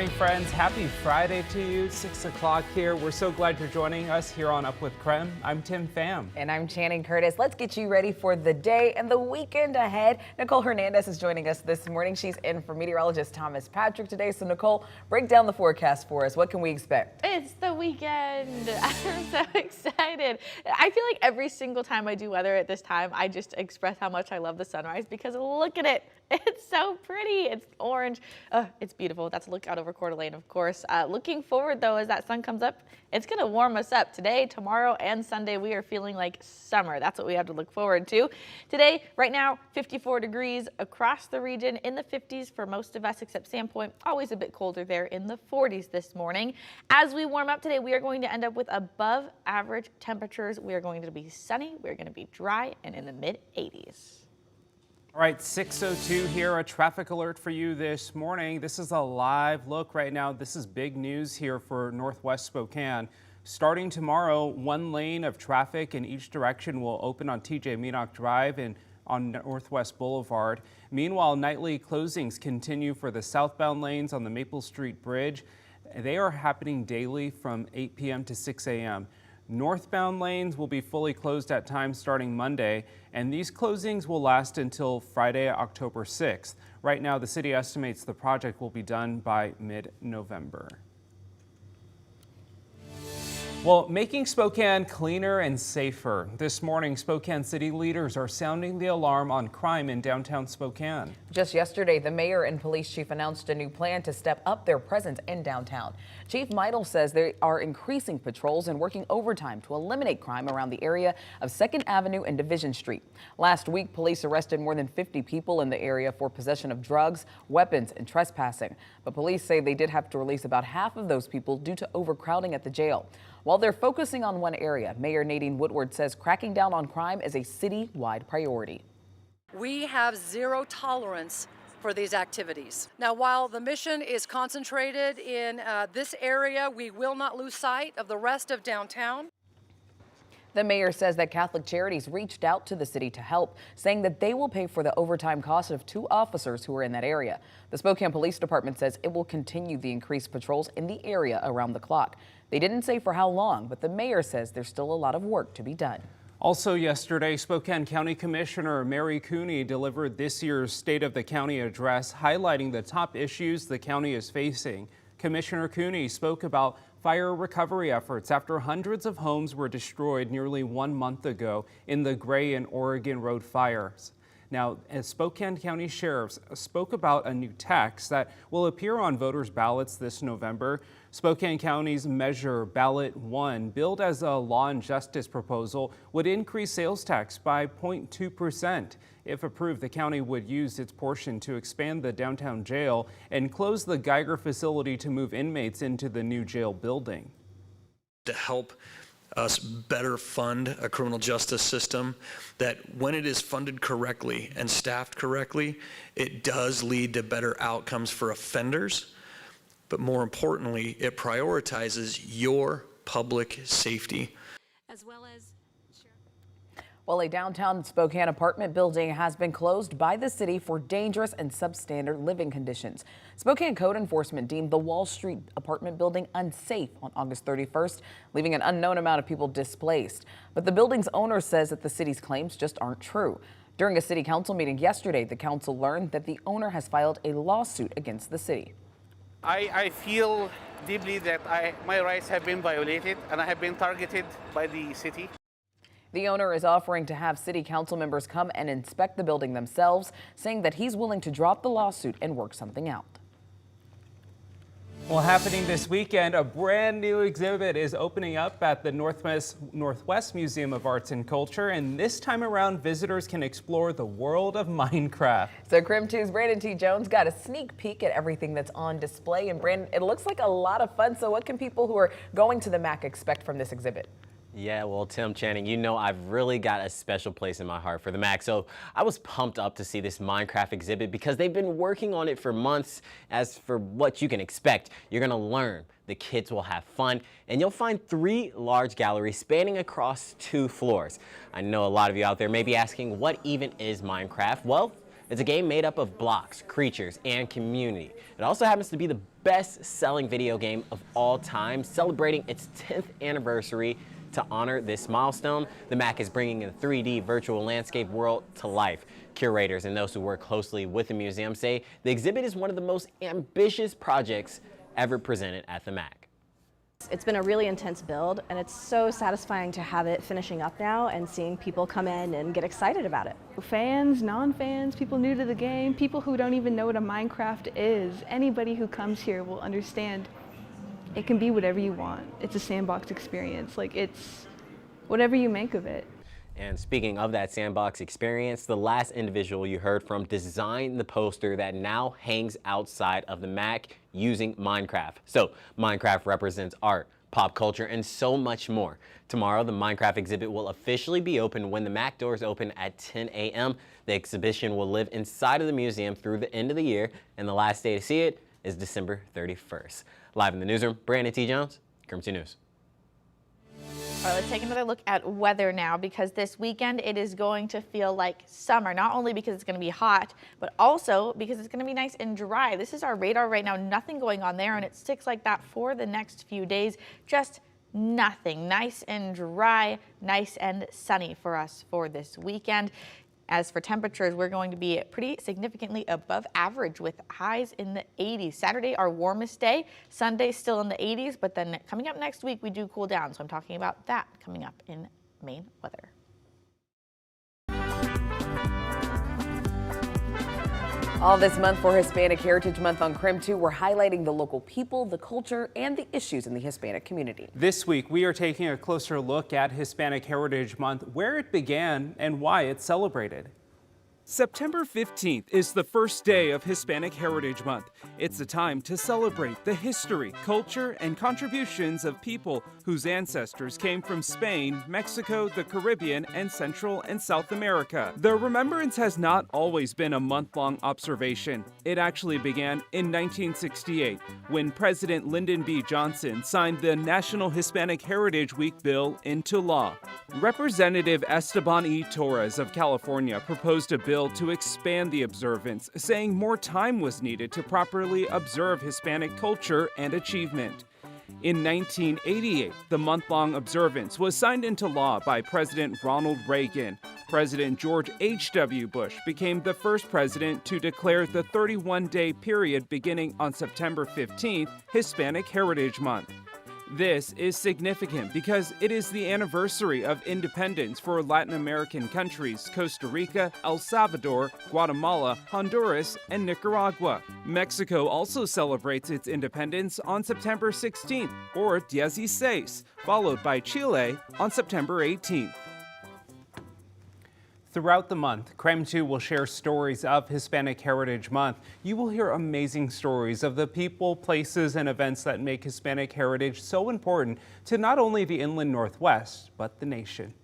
Hey friends, happy Friday to you. 6 o'clock here. We're so glad you're joining us here on Up with KREM. I'm Tim Pham. And I'm Channing Curtis. Let's get you ready for the day and the weekend ahead. Nicole Hernandez is joining us this morning. She's in for meteorologist Thomas Patrick today. So Nicole, break down the forecast for us. What can we expect? It's the weekend. I'm so excited. I feel like every single time I do weather at this time, I just express how much I love the sunrise because look at it. It's so pretty. It's orange. It's beautiful. That's a look out over Coeur d'Alene, of course. Looking forward, though, as that sun comes up, it's going to warm us up. Today, tomorrow, and Sunday, we are feeling like summer. That's what we have to look forward to. Today, right now, 54 degrees across the region, in the 50s for most of us except Sandpoint. Always a bit colder there, in the 40s this morning. As we warm up today, we are going to end up with above average temperatures. We are going to be sunny. We're going to be dry and in the mid-80s. All right, 6:02 here, a traffic alert for you this morning. This is a live look right now. This is big news here for Northwest Spokane. Starting tomorrow, one lane of traffic in each direction will open on TJ Meanock Drive and on Northwest Boulevard. Meanwhile, nightly closings continue for the southbound lanes on the Maple Street Bridge. They are happening daily from 8 p.m. to 6 a.m. Northbound lanes will be fully closed at times starting Monday, and these closings will last until Friday, October 6th. Right now, the city estimates the project will be done by mid-November. Well, making Spokane cleaner and safer. This morning, Spokane city leaders are sounding the alarm on crime in downtown Spokane. Just yesterday, the mayor and police chief announced a new plan to step up their presence in downtown. Chief Meidel says they are increasing patrols and working overtime to eliminate crime around the area of 2nd Avenue and Division Street. Last week, police arrested more than 50 people in the area for possession of drugs, weapons, and trespassing. But police say they did have to release about half of those people due to overcrowding at the jail. While they're focusing on one area, Mayor Nadine Woodward says cracking down on crime is a city-wide priority. We have zero tolerance for these activities. Now, while the mission is concentrated in this area, we will not lose sight of the rest of downtown. The mayor says that Catholic Charities reached out to the city to help, saying that they will pay for the overtime cost of 2 officers who are in that area. The Spokane Police Department says it will continue the increased patrols in the area around the clock. They didn't say for how long, but the mayor says there's still a lot of work to be done. Also yesterday, Spokane County Commissioner Mary Cooney delivered this year's State of the County address, highlighting the top issues the county is facing. Commissioner Cooney spoke about fire recovery efforts after hundreds of homes were destroyed nearly 1 month ago in the Gray and Oregon Road fires. Now, as Spokane County sheriffs spoke about a new tax that will appear on voters' ballots this November. Spokane County's Measure Ballot 1, billed as a law and justice proposal, would increase sales tax by 0.2%. If approved, the county would use its portion to expand the downtown jail and close the Geiger facility to move inmates into the new jail building. To help us better fund a criminal justice system that, when it is funded correctly and staffed correctly, it does lead to better outcomes for offenders. But more importantly, it prioritizes your public safety. As well as Well, a downtown Spokane apartment building has been closed by the city for dangerous and substandard living conditions. Spokane code enforcement deemed the Wall Street apartment building unsafe on August 31st, leaving an unknown amount of people displaced. But the building's owner says that the city's claims just aren't true. During a city council meeting yesterday, the council learned that the owner has filed a lawsuit against the city. I feel deeply that my rights have been violated and I have been targeted by the city. The owner is offering to have city council members come and inspect the building themselves, saying that he's willing to drop the lawsuit and work something out. Well, happening this weekend, a brand new exhibit is opening up at the Northwest Museum of Arts and Culture, and this time around, visitors can explore the world of Minecraft. So KREM 2's Brandon T. Jones got a sneak peek at everything that's on display, and Brandon, it looks like a lot of fun. So what can people who are going to the MAC expect from this exhibit? Yeah, well, Tim, Channing, you know I've really got a special place in my heart for the MAC, so I was pumped up to see this Minecraft exhibit because they've been working on it for months. As for what you can expect, you're going to learn, the kids will have fun, and you'll find 3 large galleries spanning across 2 floors. I know a lot of you out there may be asking, what even is Minecraft? Well, It's a game made up of blocks, creatures, and community. It also happens to be the best-selling video game of all time, celebrating its 10th anniversary. To honor this milestone, the MAC is bringing a 3D virtual landscape world to life. Curators and those who work closely with the museum say the exhibit is one of the most ambitious projects ever presented at the MAC. It's been a really intense build, and it's so satisfying to have it finishing up now and seeing people come in and get excited about it. Fans, non-fans, people new to the game, people who don't even know what a Minecraft is, anybody who comes here will understand it can be whatever you want. It's a sandbox experience. Like, it's whatever you make of it. And speaking of that sandbox experience, the last individual you heard from designed the poster that now hangs outside of the MAC using Minecraft. So Minecraft represents art, pop culture, and so much more. Tomorrow, the Minecraft exhibit will officially be open when the MAC doors open at 10 a.m. The exhibition will live inside of the museum through the end of the year, and the last day to see it is December 31st. Live in the newsroom, Brandon T. Jones, KREM 2 News. All right, let's take another look at weather now, because this weekend it is going to feel like summer, not only because it's going to be hot, but also because it's going to be nice and dry. This is our radar right now, nothing going on there, and it sticks like that for the next few days. Just nothing. Nice and dry, nice and sunny for us for this weekend. As for temperatures, we're going to be pretty significantly above average with highs in the 80s. Saturday, our warmest day. Sunday, still in the 80s, but then coming up next week, we do cool down. So I'm talking about that coming up in Maine weather. All this month for Hispanic Heritage Month on KREM 2, we're highlighting the local people, the culture, and the issues in the Hispanic community. This week, we are taking a closer look at Hispanic Heritage Month, where it began and why it's celebrated. September 15th is the first day of Hispanic Heritage Month. It's a time to celebrate the history, culture, and contributions of people whose ancestors came from Spain, Mexico, the Caribbean, and Central and South America. The remembrance has not always been a month-long observation. It actually began in 1968, when President Lyndon B. Johnson signed the National Hispanic Heritage Week bill into law. Representative Esteban E. Torres of California proposed a bill to expand the observance, saying more time was needed to properly observe Hispanic culture and achievement. In 1988, the month-long observance was signed into law by President Ronald Reagan. President George H.W. Bush became the first president to declare the 31-day period beginning on September 15th Hispanic Heritage Month. This is significant because it is the anniversary of independence for Latin American countries Costa Rica, El Salvador, Guatemala, Honduras, and Nicaragua. Mexico also celebrates its independence on September 16th, or 16, followed by Chile on September 18th. Throughout the month, KREM 2 will share stories of Hispanic Heritage Month. You will hear amazing stories of the people, places, and events that make Hispanic heritage so important to not only the Inland Northwest, but the nation.